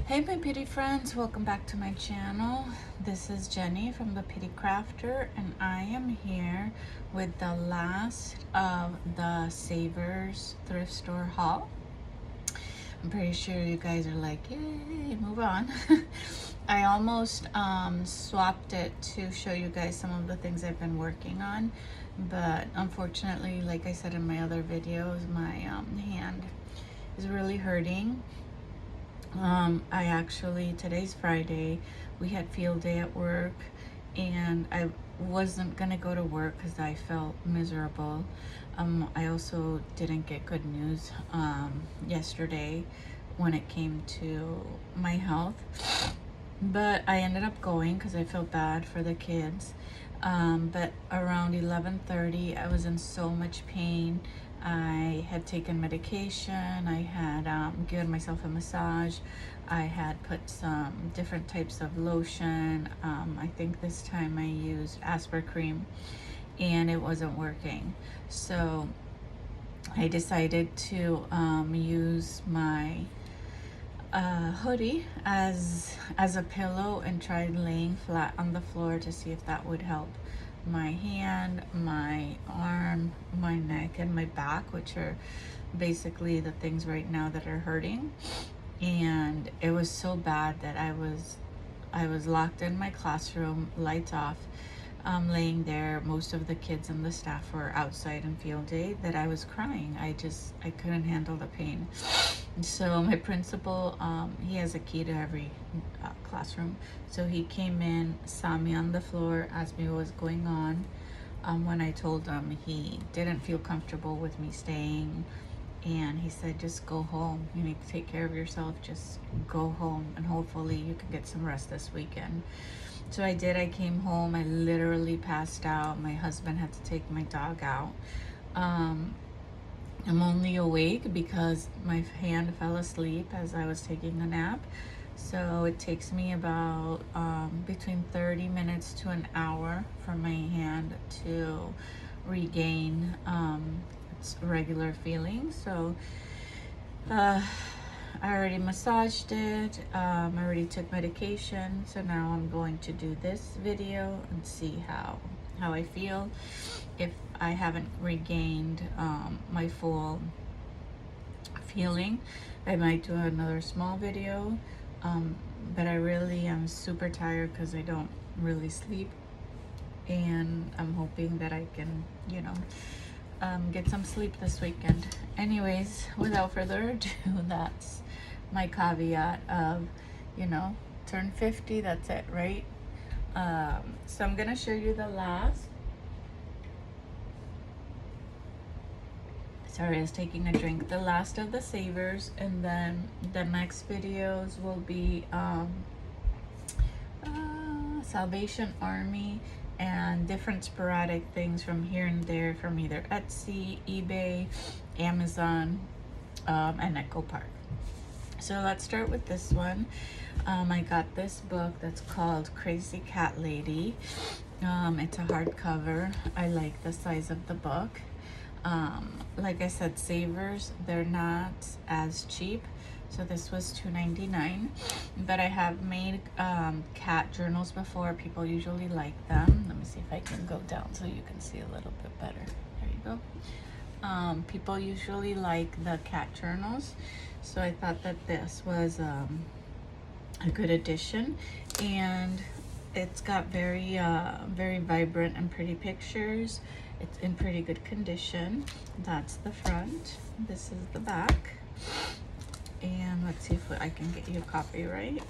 Hey my pity friends, welcome back to my channel. This is Jenny from the Pity Crafter, and I am here with the last of the Savers thrift store haul. I'm pretty sure you guys are like, yay, move on. I almost swapped it to show you guys some of the things I've been working on, but unfortunately, like I said in my other videos, my hand is really hurting. I actually, today's Friday, we had field day at work, and I wasn't gonna go to work because I felt miserable. I also didn't get good news yesterday when it came to my health, but I ended up going because I felt bad for the kids. But around 11:30, I was in so much pain. I had taken medication, I had given myself a massage, I had put some different types of lotion. I think this time I used Aspercream and it wasn't working. So I decided to use my hoodie as a pillow and tried laying flat on the floor to see if that would help my hand, my arm, my neck, and my back, which are basically the things right now that are hurting. And it was so bad that I was locked in my classroom, lights off, laying there. Most of the kids and the staff were outside in field day, that I was crying. I couldn't handle the pain. So my principal, he has a key to every classroom. So he came in, saw me on the floor, asked me what was going on. When I told him, he didn't feel comfortable with me staying. And he said, just go home. You need to take care of yourself. Just go home and hopefully you can get some rest this weekend. So I did. I came home. I literally passed out. My husband had to take my dog out. I'm only awake because my hand fell asleep as I was taking a nap. So it takes me about between 30 minutes to an hour for my hand to regain its regular feeling. So I already massaged it. I already took medication. So now I'm going to do this video and see how I feel. If I haven't regained my full feeling, I might do another small video. But I really am super tired because I don't really sleep, and I'm hoping that I can, get some sleep this weekend. Anyways, without further ado, that's my caveat of, turn 50, that's it, right? So I'm gonna show you the last. Sorry, I was taking a drink. The last of the Savers, and then the next videos will be Salvation Army and different sporadic things from here and there from either Etsy, eBay, Amazon, and Echo Park. So let's start with this one. I got this book that's called Crazy Cat Lady. It's a hardcover. I like the size of the book. Like I said, Savers, they're not as cheap. So this was $2.99, but I have made cat journals before. People usually like them. Let me see if I can go down so you can see a little bit better. There you go. People usually like the cat journals, so I thought that this was a good addition, and it's got very vibrant and pretty pictures. It's in pretty good condition. That's the front. This is the back. And let's see if I can get you a copyright.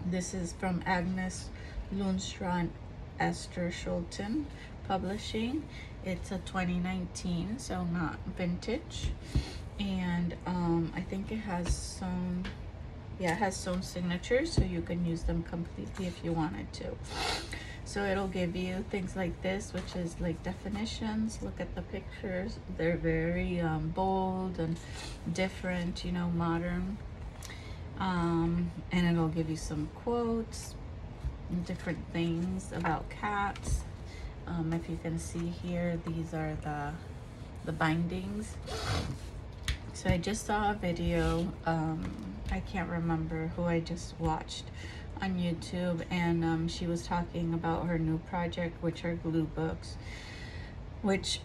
This is from Agnes Lundstrand and Esther Schulten Publishing. It's a 2019, so not vintage. And I think it has some, it has some signatures, so you can use them completely if you wanted to. So it'll give you things like this, which is like definitions. Look at the pictures. They're very bold and different, modern. And it'll give you some quotes and different things about cats. If you can see here, these are the bindings. So I just saw a video, I can't remember who I just watched on YouTube, and she was talking about her new project, which are glue books, which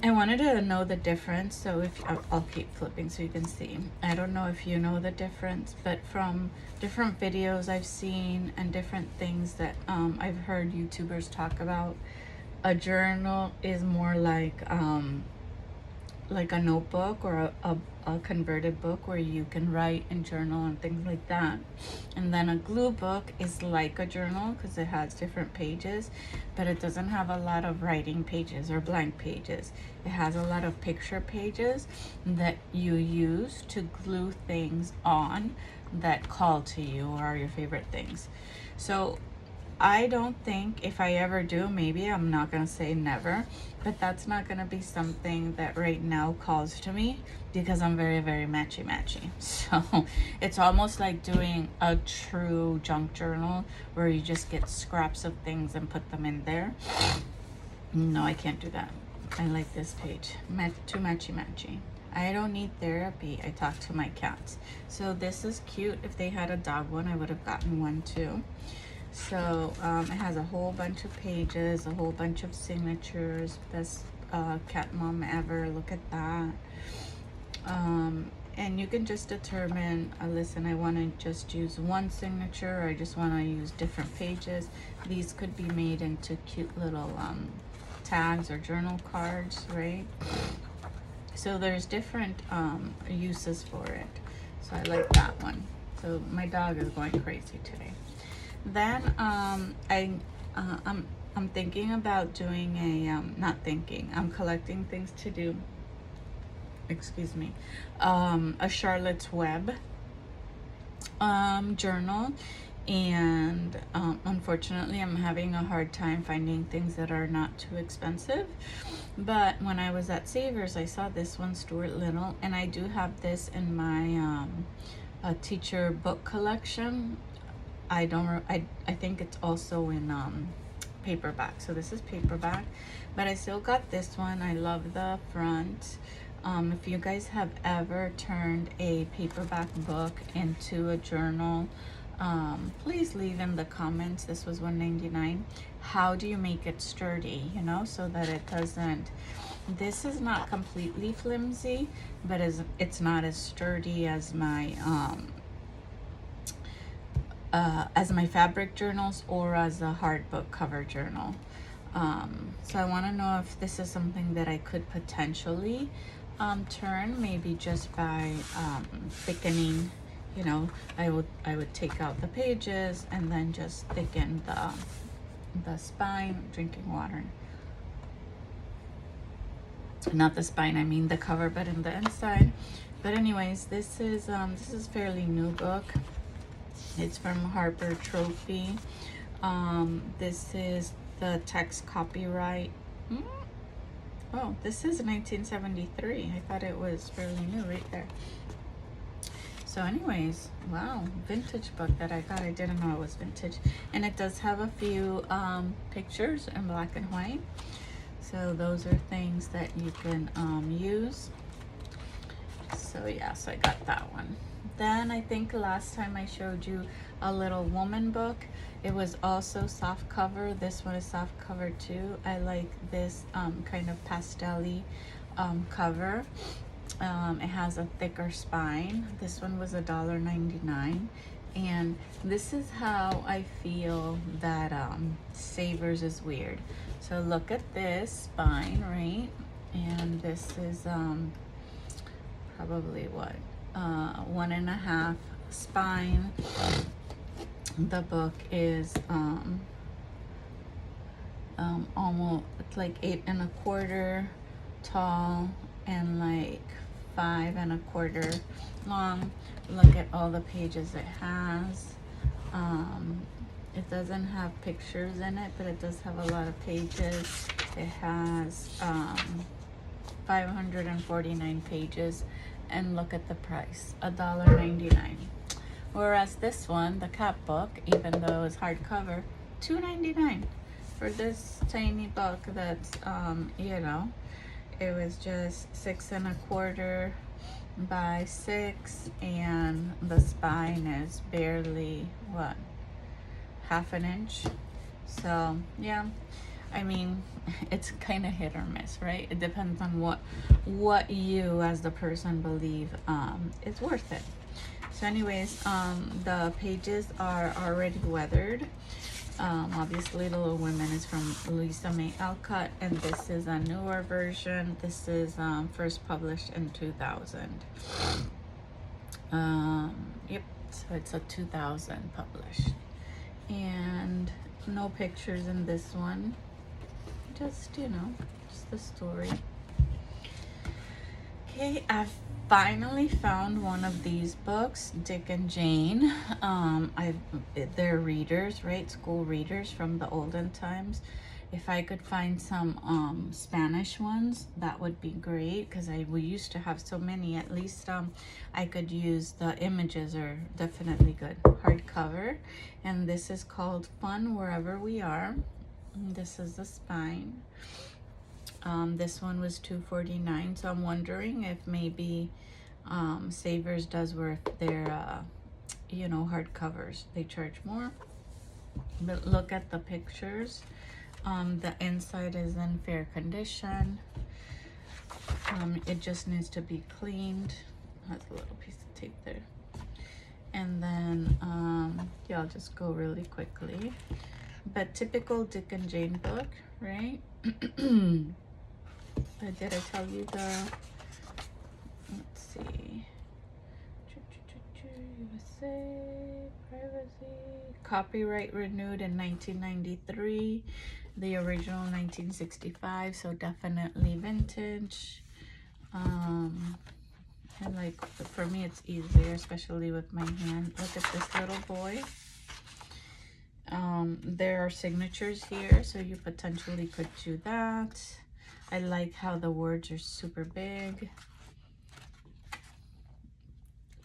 I wanted to know the difference. So if I'll keep flipping so you can see. I don't know if you know the difference, but from different videos I've seen and different things that I've heard YouTubers talk about, a journal is more like a notebook or a converted book where you can write and journal and things like that. And then a glue book is like a journal because it has different pages, but it doesn't have a lot of writing pages or blank pages. It has a lot of picture pages that you use to glue things on that call to you or are your favorite things. So I don't think, if I ever do, maybe, I'm not gonna say never, but that's not gonna be something that right now calls to me because I'm very, very matchy. So it's almost like doing a true junk journal where you just get scraps of things and put them in there. No, I can't do that. I like this page. Too matchy. I don't need therapy. I talk to my cats. So this is cute. If they had a dog one, I would have gotten one too. So it has a whole bunch of pages, a whole bunch of signatures. Best cat mom ever. Look at that. And you can just determine, listen, I want to just use one signature, or I just want to use different pages. These could be made into cute little tags or journal cards, right? So there's different uses for it. So I like that one. So my dog is going crazy today. Then I'm thinking about doing a not thinking, I'm collecting things to do, excuse me, a Charlotte's Web journal, and unfortunately I'm having a hard time finding things that are not too expensive. But when I was at Savers, I saw this one, Stuart Little, and I do have this in my teacher book collection. I think it's also in paperback. So this is paperback, but I still got this one. I love the front. If you guys have ever turned a paperback book into a journal, please leave in the comments. This was $1.99. How do you make it sturdy, you know, so that it doesn't, this is not completely flimsy, but it's not as sturdy as my fabric journals or as a hard book cover journal. So I want to know if this is something that I could potentially turn, maybe just by thickening, you know, I would take out the pages and then just thicken the spine. Drinking water. Not the spine, I mean the cover, but in the inside. But anyways, this is fairly new book. It's from Harper Trophy. This is the text copyright. Oh, this is 1973. I thought it was fairly new right there. So anyways, wow, vintage book that I got. I didn't know it was vintage. And it does have a few pictures in black and white. So those are things that you can use. So yeah, so I got that one. Then I think last time I showed you a Little Woman book. It was also soft cover. This one is soft cover too. I like this kind of pastel-y cover. It has a thicker spine. This one was $1.99. And this is how I feel that Savers is weird. So look at this spine, right? And this is probably what? 1.5 spine. The book is almost, it's like 8 1/4 tall and like 5 1/4 long. Look at all the pages it has. It doesn't have pictures in it, but it does have a lot of pages. It has 549 pages, and look at the price, $1.99. Whereas this one, the cat book, even though it's hardcover, $2.99 for this tiny book that's you know, it was just 6 1/4 by 6, and the spine is barely, what, half an inch. So yeah, I mean, it's kind of hit or miss, right? It depends on what you as the person believe is worth it. So anyways, the pages are already weathered. Obviously Little Women is from Lisa May Alcott, and this is a newer version. This is first published in 2000. Yep, so it's a 2000 published. And no pictures in this one. Just, just the story. Okay, I've finally found one of these books, Dick and Jane. They're readers, right? School readers from the olden times. If I could find some Spanish ones, that would be great, because we used to have so many. At least I could use the images are definitely good. Hardcover, and this is called Fun Wherever We Are. And this is the spine. This one was $2.49, so I'm wondering if maybe Savers does where they're hardcovers they charge more. But look at the pictures. The inside is in fair condition. It just needs to be cleaned. Has a little piece of tape there. And then yeah, I'll just go really quickly. But typical Dick and Jane book, right? Did I tell you the, let's see, USA, privacy, copyright renewed in 1993, the original 1965, so definitely vintage. And like, for me it's easier, especially with my hand. Look at this little boy. There are signatures here, so you potentially could do that. I like how the words are super big.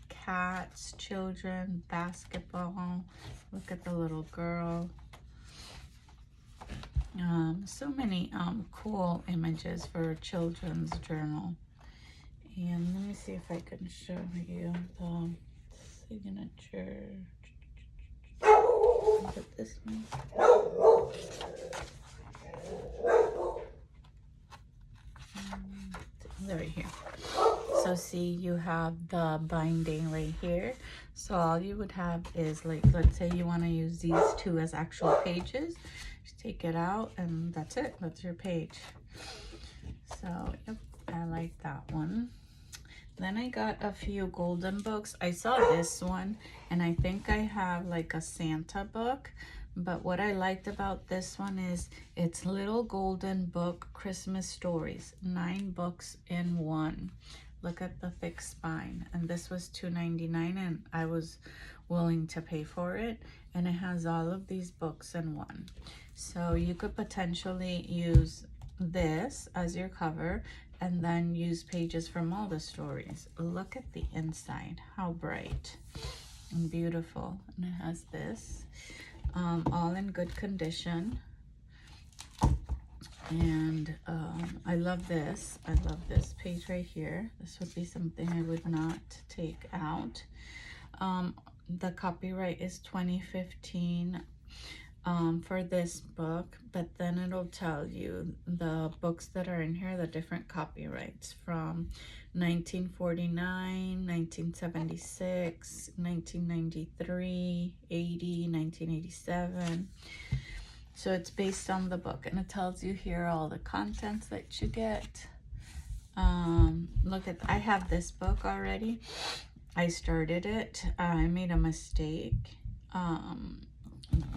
Cats, children, basketball. Look at the little girl. So many cool images for a children's journal. And let me see if I can show you the signature. Is it this one? Right here. So see, you have the binding right here. So all you would have is, like, let's say you want to use these two as actual pages. Just take it out and that's it. That's your page. So yep, I like that one. Then I got a few golden books. I saw this one, and I think I have like a Santa book. But what I liked about this one is it's Little Golden Book Christmas Stories. 9 books in one. Look at the thick spine. And this was $2.99, and I was willing to pay for it. And it has all of these books in one. So you could potentially use this as your cover, and then use pages from all the stories. Look at the inside, how bright and beautiful. And it has this, all in good condition. And I love this. I love this page right here. This would be something I would not take out. The copyright is 2015. For this book, but then it'll tell you the books that are in here, the different copyrights from 1949, 1976, 1993, 80, 1987. So it's based on the book, and it tells you here all the contents that you get. Look at, I have this book already. I started it. I made a mistake.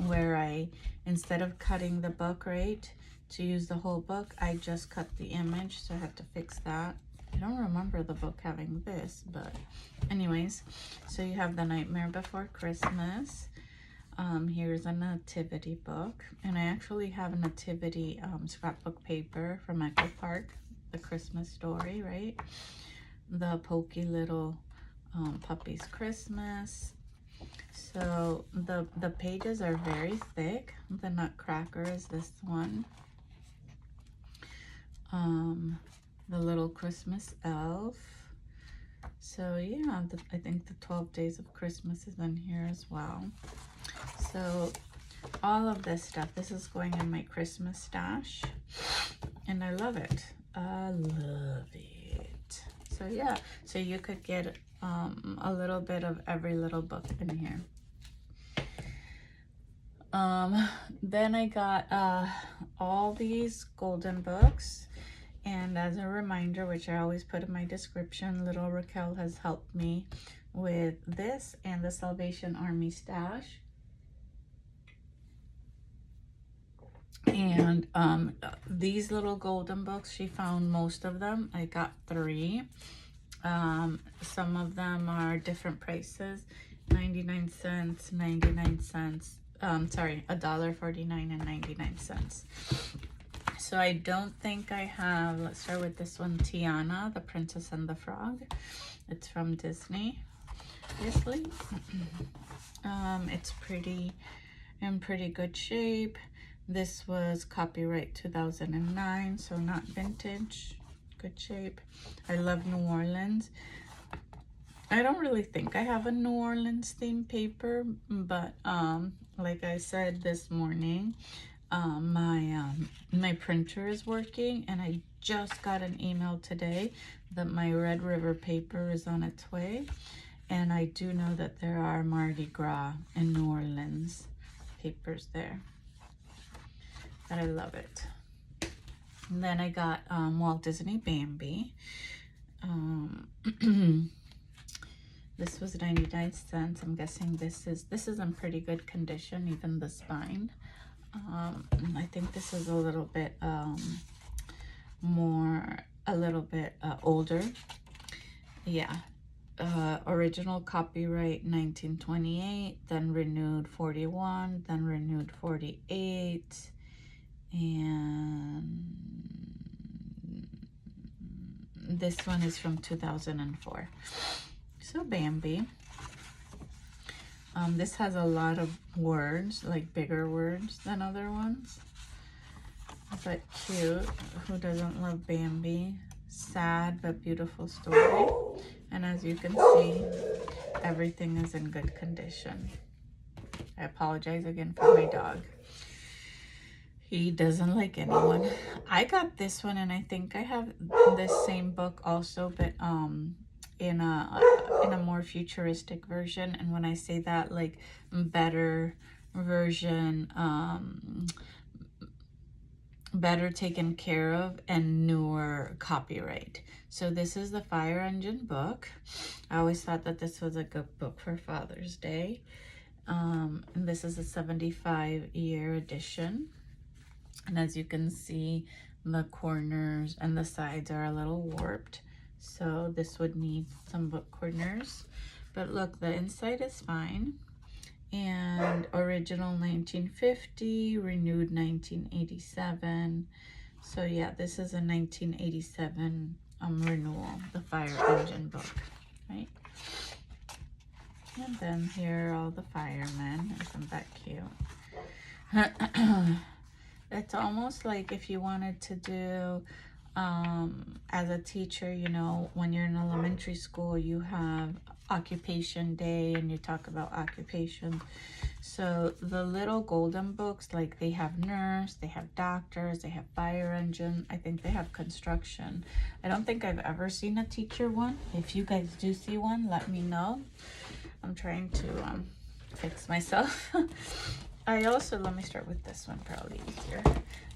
Where I, instead of cutting the book right to use the whole book, I just cut the image, so I have to fix that. I don't remember the book having this, but anyways, so you have The Nightmare Before Christmas. Here's a nativity book, and I actually have a nativity scrapbook paper from Echo Park, The Christmas Story, right? The Pokey Little Puppy's Christmas. So the pages are very thick. The Nutcracker is this one. The Little Christmas Elf. So yeah, I think the 12 Days of Christmas is in here as well. So all of this stuff, this is going in my Christmas stash, and I love it. I love it. So yeah, so you could get a little bit of every little book in here. Then I got all these golden books, and as a reminder, which I always put in my description, little Raquel has helped me with this and the Salvation Army stash. And these little golden books, she found most of them. I got 3. Some of them are different prices, 99 cents, 99 cents. Sorry, $1.49 and 99 cents. So I don't think I have, let's start with this one, Tiana, the Princess and the Frog. It's from Disney, obviously. It's pretty, in pretty good shape. This was copyright 2009, so not vintage, good shape. I love New Orleans. I don't really think I have a New Orleans themed paper, but like I said this morning, my printer is working, and I just got an email today that my Red River paper is on its way. And I do know that there are Mardi Gras in New Orleans papers there. But I love it. And then I got Walt Disney Bambi. This was 99 cents. I'm guessing this is in pretty good condition, even the spine. I think this is a little bit older. Yeah. Original copyright 1928, then renewed 41, then renewed 48, and this one is from 2004. So Bambi. This has a lot of words, like bigger words than other ones, but cute. Who doesn't love Bambi? Sad but beautiful story. And as you can see, everything is in good condition. I apologize again for my dog. He doesn't like anyone. I got this one, and I think I have this same book also, but in a more futuristic version. And when I say that, like better version, better taken care of, and newer copyright. So this is the Fire Engine book. I always thought that this was a good book for Father's Day. And this is a 75-year edition. And as you can see, the corners and the sides are a little warped. So this would need some book corners. But look, the inside is fine. And original 1950, renewed 1987. So yeah, this is a 1987 renewal, the Fire Engine book, right? And then here are all the firemen. Isn't that cute? It's almost like if you wanted to do, as a teacher, you know, when you're in elementary school, you have occupation day and you talk about occupation. So the little golden books, like they have nurse, they have doctors, they have fire engine. I think they have construction. I don't think I've ever seen a teacher one. If you guys do see one, let me know. I'm trying to fix myself. I also, let me start with this one, probably easier.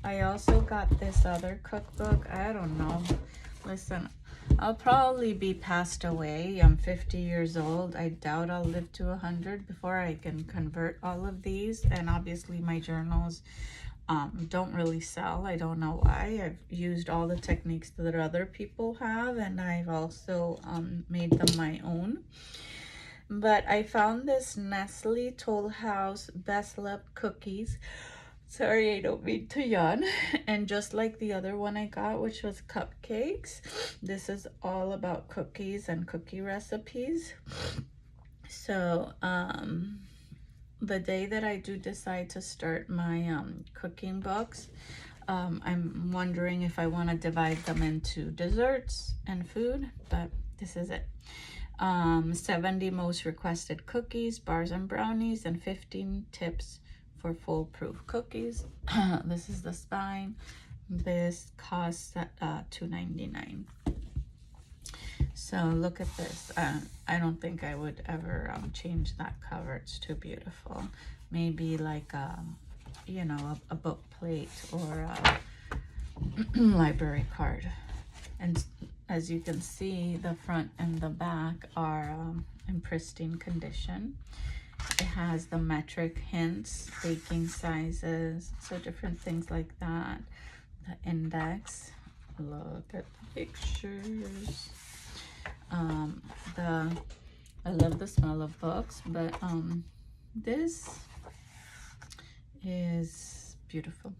I also got this other cookbook. I don't know. Listen, I'll probably be passed away. I'm 50 years old. I doubt I'll live to 100 before I can convert all of these. And obviously my journals don't really sell. I don't know why. I've used all the techniques that other people have, and I've also made them my own. But I found this Nestle Toll House Best Loved Cookies. Sorry, I don't mean to yawn. And just like the other one I got, which was cupcakes, this is all about cookies and cookie recipes. So the day that I do decide to start my cooking books, I'm wondering if I want to divide them into desserts and food, but this is it. 70 most requested cookies, bars and brownies, and 15 tips for foolproof cookies. This is the spine. This costs $2.99. So look at this. I don't think I would ever change that cover. It's too beautiful. Maybe like you know, a book plate or a library card. And as you can see, the front and the back are in pristine condition. It has the metric hints, baking sizes, so different things like that. The index, look at the pictures. I love the smell of books, but this is beautiful.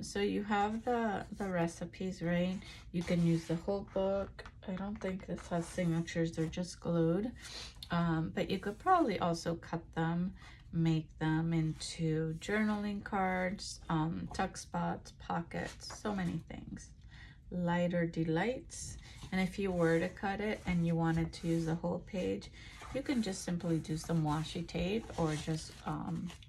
So you have the recipes, right? You can use the whole book. I don't think this has signatures, they're just glued. But you could probably also cut them, make them into journaling cards, tuck spots, pockets, so many things. Lighter delights. And if you were to cut it and you wanted to use the whole page, you can just simply do some washi tape or just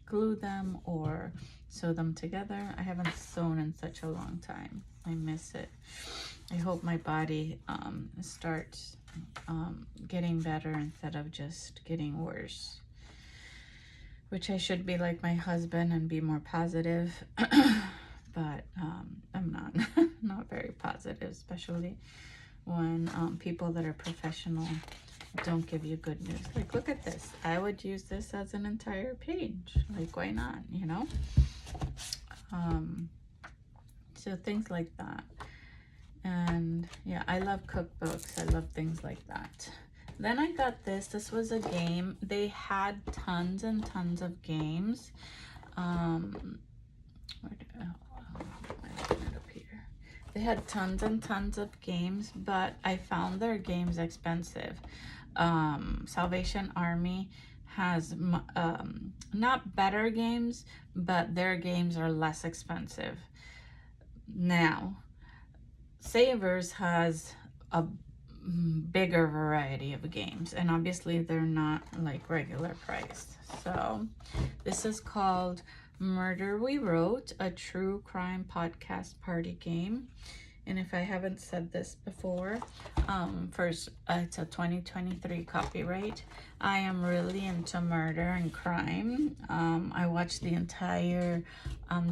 glue them or sew them together. I haven't sewn in such a long time. I miss it. I hope my body starts getting better instead of just getting worse, which I should be like my husband and be more positive. But I'm not not very positive, especially when people that are professional don't give you good news. Like, look at this. I would use this as an entire page. Like, why not, you know? So things like that. And yeah, I love cookbooks. I love things like that. Then I got this. This was a game. They had tons and tons of games. They had tons and tons of games, but I found their games expensive. Salvation Army has not better games, but their games are less expensive. Now, Savers has a bigger variety of games, and obviously they're not like regular priced. So this is called Murder We Wrote, a true crime podcast party game. And if I haven't said this before, first, it's a 2023 copyright. I am really into murder and crime. I watched the entire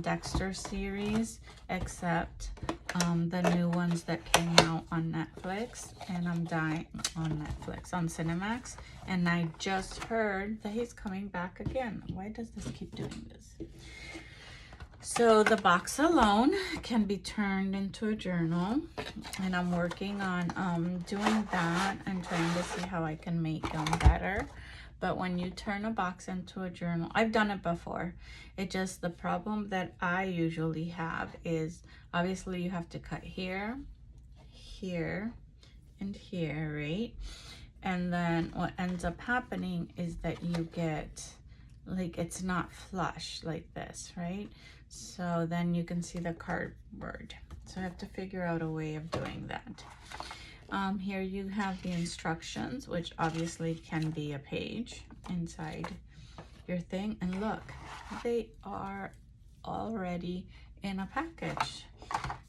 Dexter series, except the new ones that came out on Netflix, and I'm dying on Netflix, on Cinemax. And I just heard that he's coming back again. Why does this keep doing this? So the box alone can be turned into a journal, and I'm working on doing that and trying to see how I can make them better. But when you turn a box into a journal, I've done it before. It just, the problem that I usually have is obviously you have to cut here, here, and here, right? And then what ends up happening is that you get, like, it's not flush like this, right? So then you can see the cardboard. So I have to figure out a way of doing that. Here you have the instructions, which obviously can be a page inside your thing. And look, they are already in a package.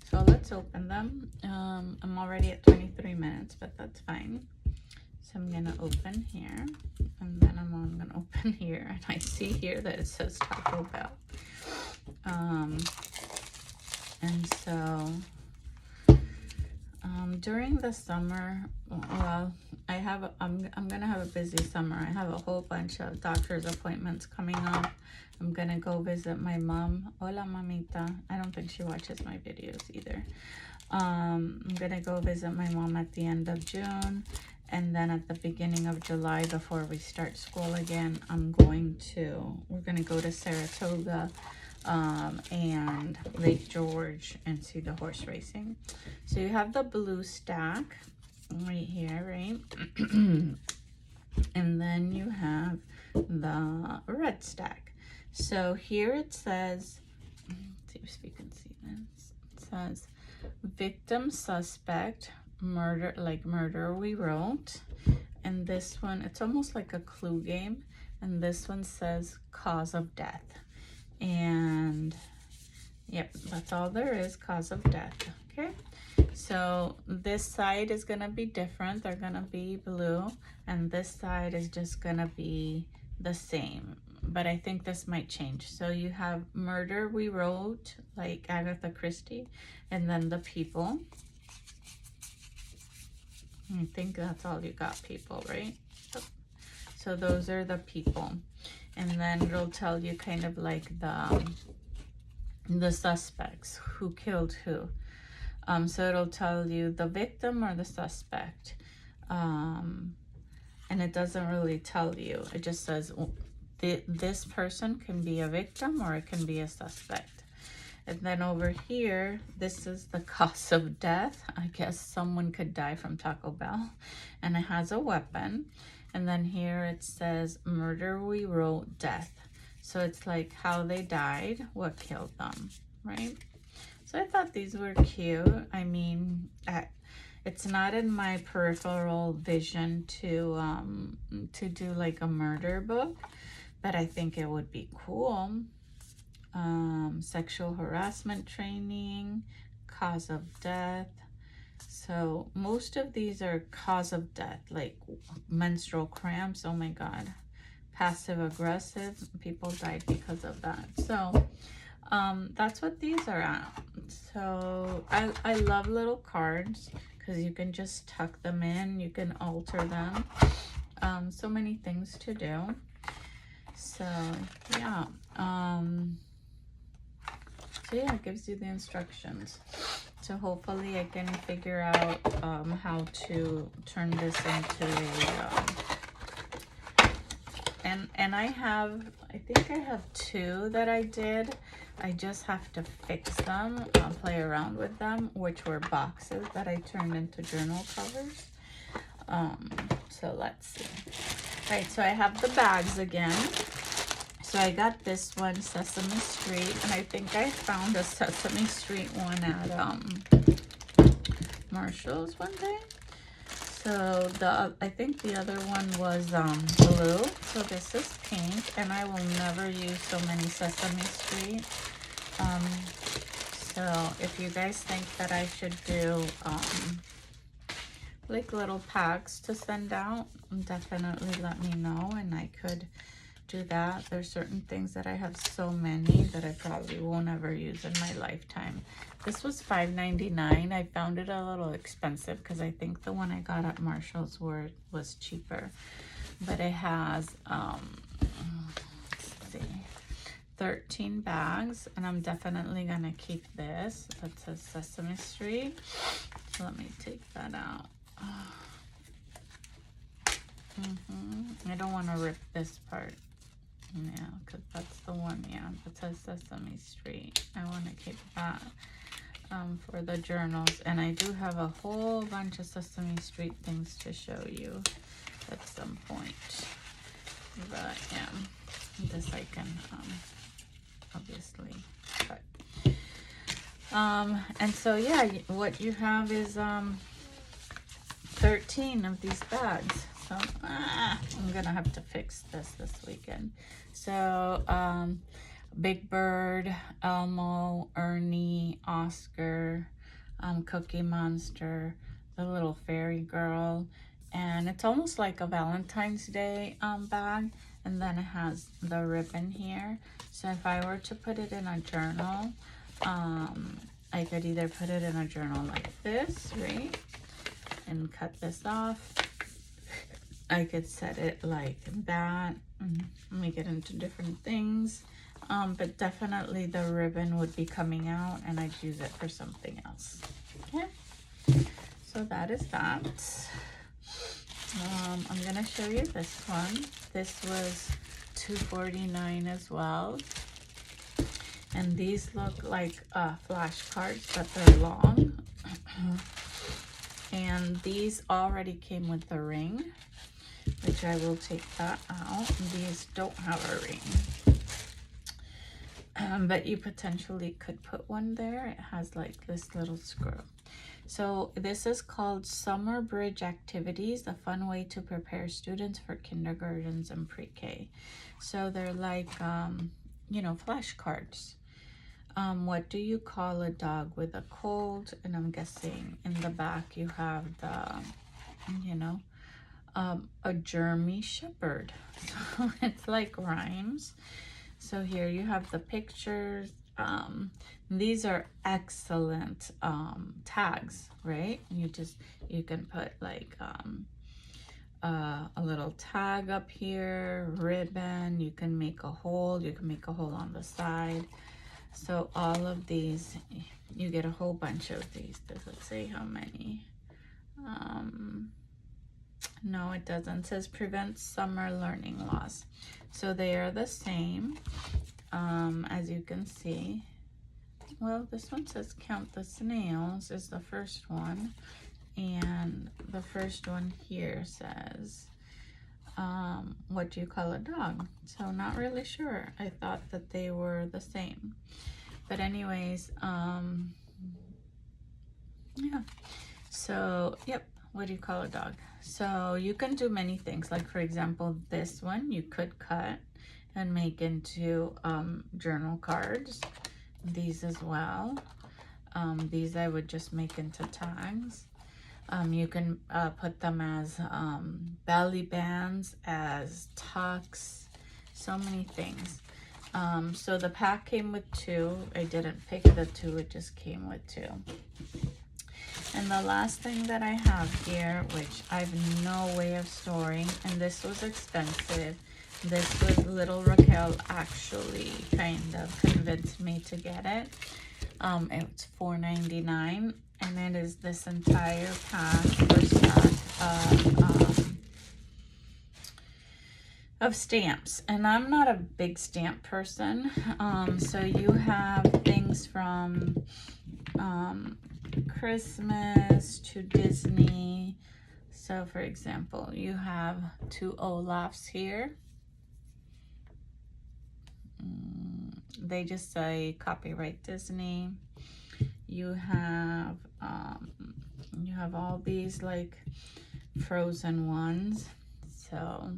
So let's open them. I'm already at 23 minutes, but that's fine. So I'm gonna open here, and then I'm gonna open here, and I see here that it says Taco Bell. And so during the summer, well, I'm gonna have a busy summer. I have a whole bunch of doctor's appointments coming up. I'm gonna go visit my mom. Hola, mamita. I don't think she watches my videos either. I'm gonna go visit my mom at the end of June, and then at the beginning of July, before we start school again, we're gonna go to Saratoga and Lake George and see the horse racing. So you have the blue stack right here, right? And then you have the red stack. So here it says, let's see if you can see this. It says victim suspect murder we wrote. And this one, it's almost like a clue game. And this one says cause of death. And yep, that's all there is, cause of death. Okay, so this side is gonna be different. They're gonna be blue, and this side is just gonna be the same, but I think this might change. So you have murder we wrote, like Agatha Christie, and then the people. I think that's all you got, people, right? So those are the people. And then it'll tell you kind of like the suspects, who killed who. So it'll tell you the victim or the suspect. And it doesn't really tell you. It just says this person can be a victim or it can be a suspect. And then over here, this is the cause of death. I guess someone could die from Taco Bell. And it has a weapon. And then here it says murder we wrote death. So it's like how they died, what killed them, right? So I thought these were cute. I mean, it's not in my peripheral vision to do like a murder book, but I think it would be cool. Sexual harassment training, cause of death. So most of these are cause of death, like menstrual cramps. Oh my God. Passive aggressive, people died because of that. So that's what these are at. So I love little cards because you can just tuck them in, you can alter them. So many things to do. So yeah. So yeah, it gives you the instructions. So hopefully I can figure out how to turn this into a and I think I have two that I did. I just have to fix them, play around with them, which were boxes that I turned into journal covers. So let's see. All right, so I have the bags again. So I got this one, Sesame Street, and I think I found a Sesame Street one at Marshall's one day. So I think the other one was blue. So this is pink, and I will never use so many Sesame Street. So if you guys think that I should do like little packs to send out, definitely let me know, and I could do that. There's certain things that I have so many that I probably won't ever use in my lifetime. This was $5.99. I found it a little expensive because I think the one I got at Marshall's was cheaper. But it has let's see, 13 bags, and I'm definitely gonna keep this. That says Sesame Street. So let me take that out. I don't want to rip this part. Yeah, because that's the one, yeah, that says Sesame Street. I want to keep that for the journals. And I do have a whole bunch of Sesame Street things to show you at some point. But yeah, this I can obviously cut. And so yeah, what you have is 13 of these bags. So I'm gonna have to fix this weekend. So Big Bird, Elmo, Ernie, Oscar, Cookie Monster, the little fairy girl, and it's almost like a Valentine's Day bag, and then it has the ribbon here. So if I were to put it in a journal, I could either put it in a journal like this, right, and cut this off. I could set it like that and make it into different things. But definitely the ribbon would be coming out and I'd use it for something else. Okay, so that is that. I'm gonna show you this one. This was $2.49 as well. And these look like flashcards, but they're long. And these already came with the ring, which I will take that out. These don't have a ring, but you potentially could put one there. It has like this little screw. So this is called Summer Bridge Activities, a fun way to prepare students for kindergartens and pre-K. So they're like, you know, flashcards. What do you call a dog with a cold? And I'm guessing in the back you have the, you know, a German Shepherd. So it's like rhymes. So here you have the pictures. These are excellent tags, right? You can put like a little tag up here, ribbon. You can make a hole. You can make a hole on the side. So all of these, you get a whole bunch of these. Does it say how many? No, it doesn't. It says prevent summer learning loss. So they are the same, as you can see. Well, this one says count the snails is the first one. And the first one here says, what do you call a dog? So not really sure. I thought that they were the same. But anyways, yeah. So, yep. What do you call a dog? So you can do many things. Like for example, this one you could cut and make into journal cards. These as well. These I would just make into tags. You can put them as belly bands, as tucks, so many things. So the pack came with 2. I didn't pick the 2, it just came with 2. And the last thing that I have here, which I have no way of storing, and this was expensive. This was little Raquel actually kind of convinced me to get it. It's $4.99, and it is this entire pack or stack of stamps. And I'm not a big stamp person, so you have things from Christmas to Disney. So for example, you have 2 Olafs here. They just say copyright Disney. You have all these like Frozen ones. So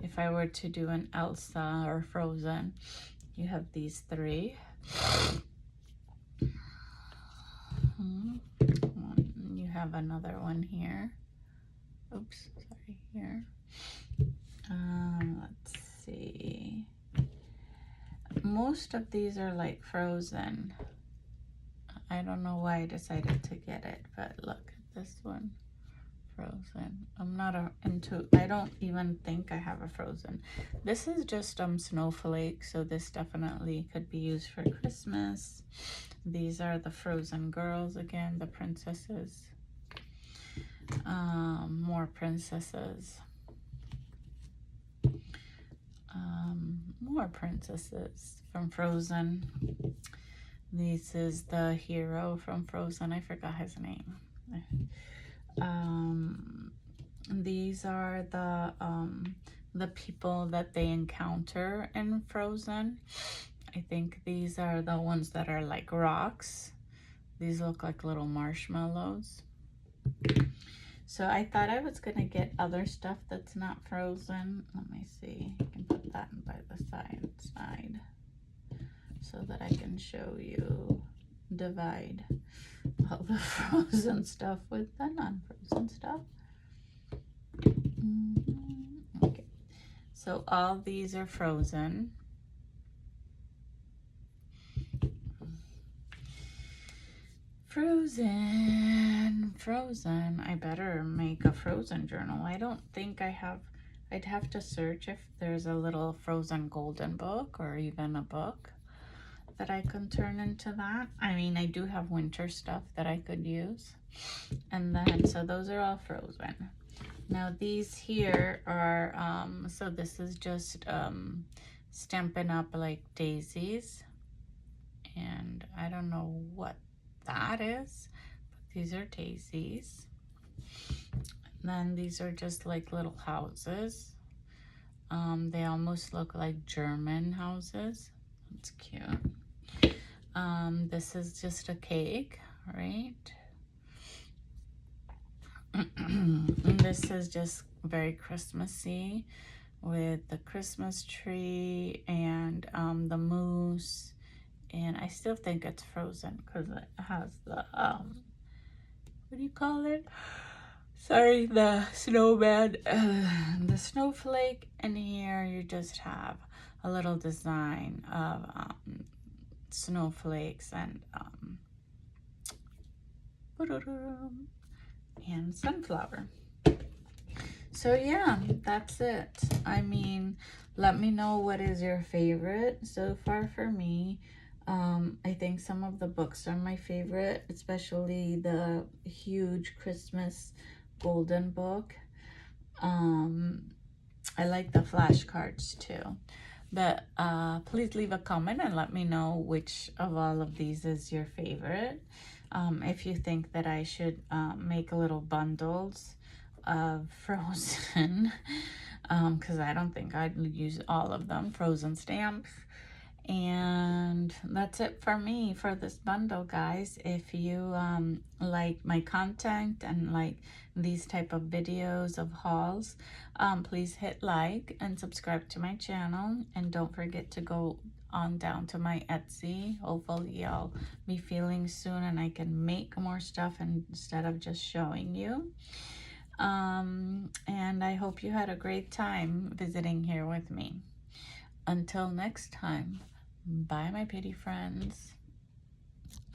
if I were to do an Elsa or Frozen, you have these 3. You have another one here. Oops, sorry, here. Let's see. Most of these are like Frozen. I don't know why I decided to get it, but look at this one. Frozen. I'm not into, I don't even think I have a Frozen. This is just Snowflake, so this definitely could be used for Christmas. These are the Frozen girls again, the princesses. More princesses. More princesses from Frozen. This is the hero from Frozen. I forgot his name. These are the people that they encounter in Frozen. I think these are the ones that are like rocks. These look like little marshmallows. So I thought I was gonna get other stuff that's not Frozen. Let me see. I can put that by the side so that I can show you, divide all the Frozen stuff with the non-Frozen stuff. Okay, so all these are Frozen. Frozen. I better make a Frozen journal. I don't think I have. I'd have to search if there's a little Frozen golden book or even a book that I can turn into that. I mean, I do have winter stuff that I could use. And then, so those are all Frozen. Now these here are, so this is just Stampin' Up! Like daisies. And I don't know what that is, but these are daisies. And then these are just like little houses. They almost look like German houses. That's cute. This is just a cake, right? This is just very Christmassy with the Christmas tree and the moose. And I still think it's frozen because it has the, what do you call it? Sorry, the snowman, the snowflake. And here you just have a little design of snowflakes and sunflower. So yeah, that's it. I mean, let me know what is your favorite so far. For me, I think some of the books are my favorite, especially the huge Christmas golden book. I like the flashcards too. But please leave a comment and let me know which of all of these is your favorite. If you think that I should make little bundles of Frozen, because I don't think I'd use all of them, Frozen stamps. And that's it for me for this bundle, guys. If you like my content and like these type of videos of hauls, please hit like and subscribe to my channel, and don't forget to go on down to my Etsy. Hopefully I'll be feeling soon and I can make more stuff instead of just showing you. And I hope you had a great time visiting here with me. Until next time, bye my pretty friends.